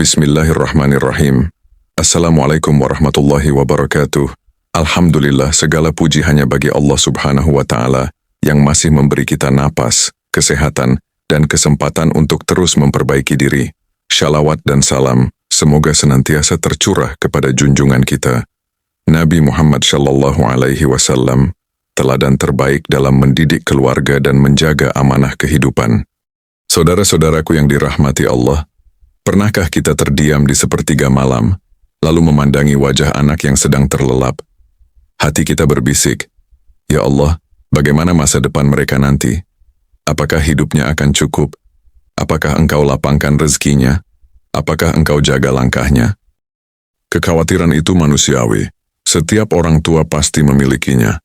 Bismillahirrahmanirrahim. Assalamualaikum warahmatullahi wabarakatuh. Alhamdulillah, segala puji hanya bagi Allah Subhanahu wa Ta'ala yang masih memberi kita napas, kesehatan, dan kesempatan untuk terus memperbaiki diri. Shalawat dan salam semoga senantiasa tercurah kepada junjungan kita, Nabi Muhammad Shallallahu Alaihi Wasallam, teladan terbaik dalam mendidik keluarga dan menjaga amanah kehidupan. Saudara-saudaraku yang dirahmati Allah, pernahkah kita terdiam di sepertiga malam, lalu memandangi wajah anak yang sedang terlelap? Hati kita berbisik, "Ya Allah, bagaimana masa depan mereka nanti? Apakah hidupnya akan cukup? Apakah Engkau lapangkan rezekinya? Apakah Engkau jaga langkahnya?" Kekhawatiran itu manusiawi. Setiap orang tua pasti memilikinya.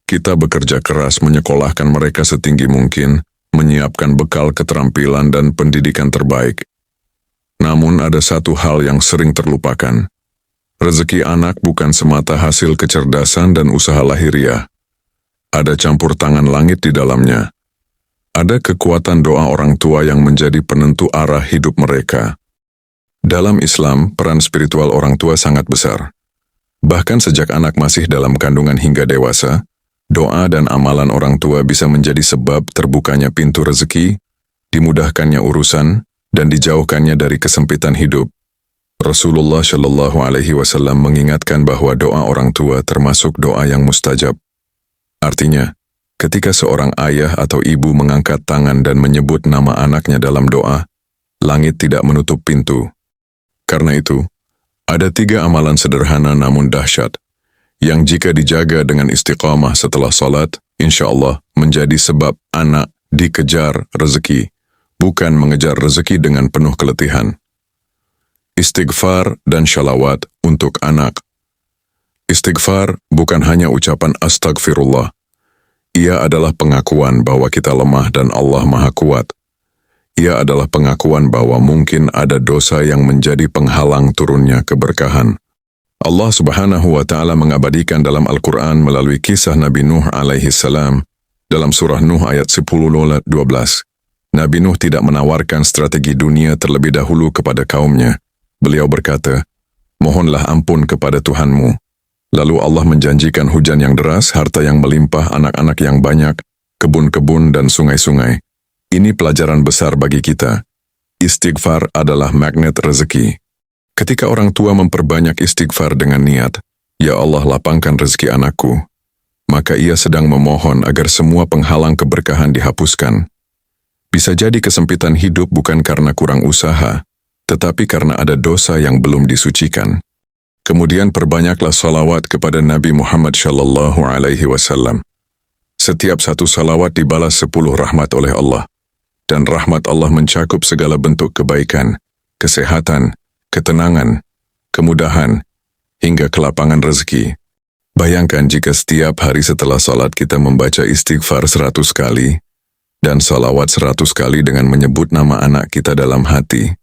Kita bekerja keras menyekolahkan mereka setinggi mungkin, menyiapkan bekal keterampilan dan pendidikan terbaik. Namun ada satu hal yang sering terlupakan. Rezeki anak bukan semata hasil kecerdasan dan usaha lahiriah. Ada campur tangan langit di dalamnya. Ada kekuatan doa orang tua yang menjadi penentu arah hidup mereka. Dalam Islam, peran spiritual orang tua sangat besar. Bahkan sejak anak masih dalam kandungan hingga dewasa, doa dan amalan orang tua bisa menjadi sebab terbukanya pintu rezeki, dimudahkannya urusan, dan dijauhkannya dari kesempitan hidup. Rasulullah Shallallahu Alaihi Wasallam mengingatkan bahwa doa orang tua termasuk doa yang mustajab. Artinya, ketika seorang ayah atau ibu mengangkat tangan dan menyebut nama anaknya dalam doa, langit tidak menutup pintu. Karena itu, ada 3 amalan sederhana namun dahsyat, yang jika dijaga dengan istiqamah setelah salat, insya Allah menjadi sebab anak dikejar rezeki, bukan mengejar rezeki dengan penuh keletihan. Istighfar dan shalawat untuk anak. Istighfar bukan hanya ucapan astagfirullah. Ia adalah pengakuan bahwa kita lemah dan Allah Maha Kuat. Ia adalah pengakuan bahwa mungkin ada dosa yang menjadi penghalang turunnya keberkahan. Allah Subhanahu wa Ta'ala mengabadikan dalam Al-Quran melalui kisah Nabi Nuh alaihi salam dalam surah Nuh ayat 10-12. Nabi Nuh tidak menawarkan strategi dunia terlebih dahulu kepada kaumnya. Beliau berkata, "Mohonlah ampun kepada Tuhanmu." Lalu Allah menjanjikan hujan yang deras, harta yang melimpah, anak-anak yang banyak, kebun-kebun dan sungai-sungai. Ini pelajaran besar bagi kita. Istighfar adalah magnet rezeki. Ketika orang tua memperbanyak istighfar dengan niat, "Ya Allah, lapangkan rezeki anakku," maka ia sedang memohon agar semua penghalang keberkahan dihapuskan. Bisa jadi kesempitan hidup bukan karena kurang usaha, tetapi karena ada dosa yang belum disucikan. Kemudian perbanyaklah salawat kepada Nabi Muhammad Shallallahu Alaihi Wasallam. Setiap satu salawat dibalas 10 rahmat oleh Allah, dan rahmat Allah mencakup segala bentuk kebaikan, kesehatan, ketenangan, kemudahan, hingga kelapangan rezeki. Bayangkan jika setiap hari setelah salat kita membaca istighfar 100 kali, dan salawat 100 kali dengan menyebut nama anak kita dalam hati.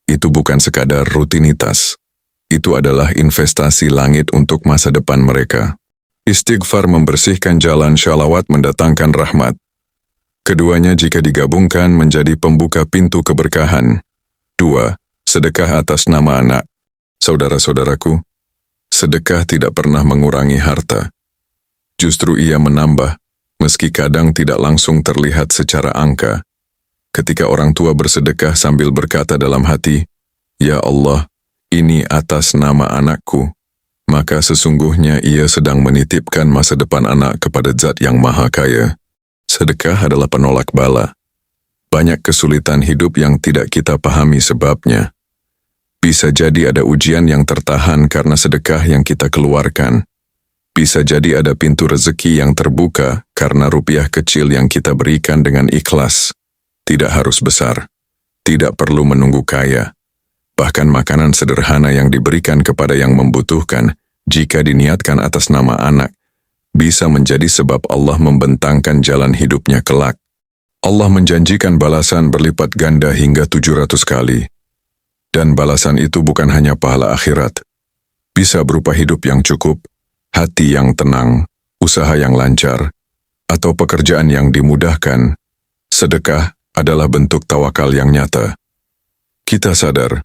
Itu bukan sekadar rutinitas. Itu adalah investasi langit untuk masa depan mereka. Istighfar membersihkan jalan, shalawat mendatangkan rahmat. Keduanya jika digabungkan menjadi pembuka pintu keberkahan. 2. Sedekah atas nama anak. Saudara-saudaraku, sedekah tidak pernah mengurangi harta. Justru ia menambah, meski kadang tidak langsung terlihat secara angka. Ketika orang tua bersedekah sambil berkata dalam hati, "Ya Allah, ini atas nama anakku," maka sesungguhnya ia sedang menitipkan masa depan anak kepada Zat yang Maha Kaya. Sedekah adalah penolak bala. Banyak kesulitan hidup yang tidak kita pahami sebabnya. Bisa jadi ada ujian yang tertahan karena sedekah yang kita keluarkan. Bisa jadi ada pintu rezeki yang terbuka karena rupiah kecil yang kita berikan dengan ikhlas. Tidak harus besar. Tidak perlu menunggu kaya. Bahkan makanan sederhana yang diberikan kepada yang membutuhkan, jika diniatkan atas nama anak, bisa menjadi sebab Allah membentangkan jalan hidupnya kelak. Allah menjanjikan balasan berlipat ganda hingga 700 kali. Dan balasan itu bukan hanya pahala akhirat. Bisa berupa hidup yang cukup, hati yang tenang, usaha yang lancar, atau pekerjaan yang dimudahkan. Sedekah adalah bentuk tawakal yang nyata. Kita sadar,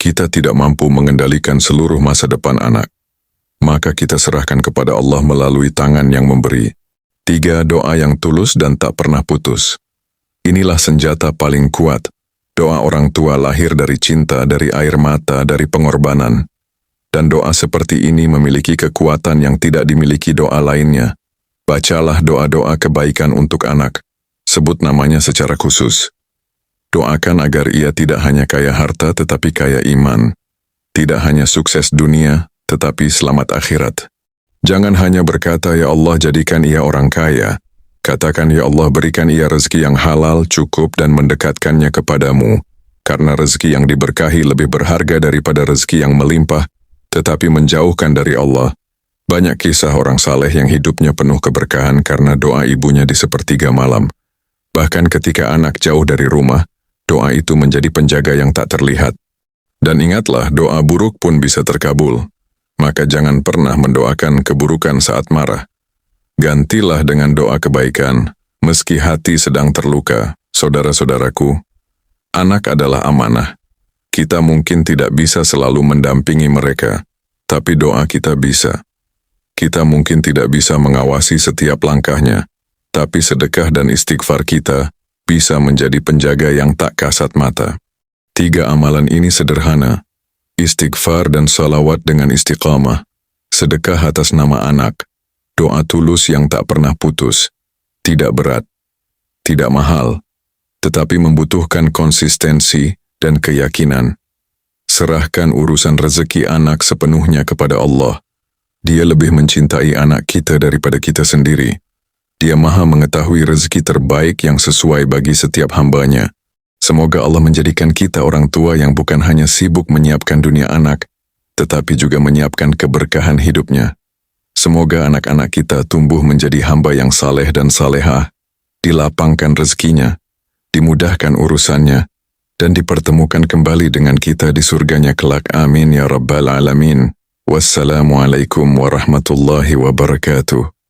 Kita tidak mampu mengendalikan seluruh masa depan anak. Maka kita serahkan kepada Allah melalui tangan yang memberi. 3. Doa yang tulus dan tak pernah putus. Inilah senjata paling kuat. Doa orang tua lahir dari cinta, dari air mata, dari pengorbanan. Dan doa seperti ini memiliki kekuatan yang tidak dimiliki doa lainnya. Bacalah doa-doa kebaikan untuk anak. Sebut namanya secara khusus. Doakan agar ia tidak hanya kaya harta tetapi kaya iman. Tidak hanya sukses dunia, tetapi selamat akhirat. Jangan hanya berkata, "Ya Allah, jadikan ia orang kaya." Katakan, "Ya Allah, berikan ia rezeki yang halal, cukup dan mendekatkannya kepadamu." Karena rezeki yang diberkahi lebih berharga daripada rezeki yang melimpah, tetapi menjauhkan dari Allah. Banyak kisah orang saleh yang hidupnya penuh keberkahan karena doa ibunya di sepertiga malam. Bahkan ketika anak jauh dari rumah, doa itu menjadi penjaga yang tak terlihat. Dan ingatlah, doa buruk pun bisa terkabul. Maka jangan pernah mendoakan keburukan saat marah. Gantilah dengan doa kebaikan, meski hati sedang terluka. Saudara-saudaraku, anak adalah amanah. Kita mungkin tidak bisa selalu mendampingi mereka, tapi doa kita bisa. Kita mungkin tidak bisa mengawasi setiap langkahnya, tapi sedekah dan istighfar kita bisa menjadi penjaga yang tak kasat mata. 3 amalan ini sederhana. Istighfar dan salawat dengan istiqamah, sedekah atas nama anak, doa tulus yang tak pernah putus, tidak berat, tidak mahal, tetapi membutuhkan konsistensi dan keyakinan. Serahkan urusan rezeki anak sepenuhnya kepada Allah. Dia lebih mencintai anak kita daripada kita sendiri. Dia maha mengetahui rezeki terbaik yang sesuai bagi setiap hambanya. Semoga Allah menjadikan kita orang tua yang bukan hanya sibuk menyiapkan dunia anak, tetapi juga menyiapkan keberkahan hidupnya. Semoga anak-anak kita tumbuh menjadi hamba yang saleh dan salehah, dilapangkan rezekinya, dimudahkan urusannya, dan dipertemukan kembali dengan kita di surganya kelak. Amin ya Rabbal Alamin. Wassalamualaikum warahmatullahi wabarakatuh.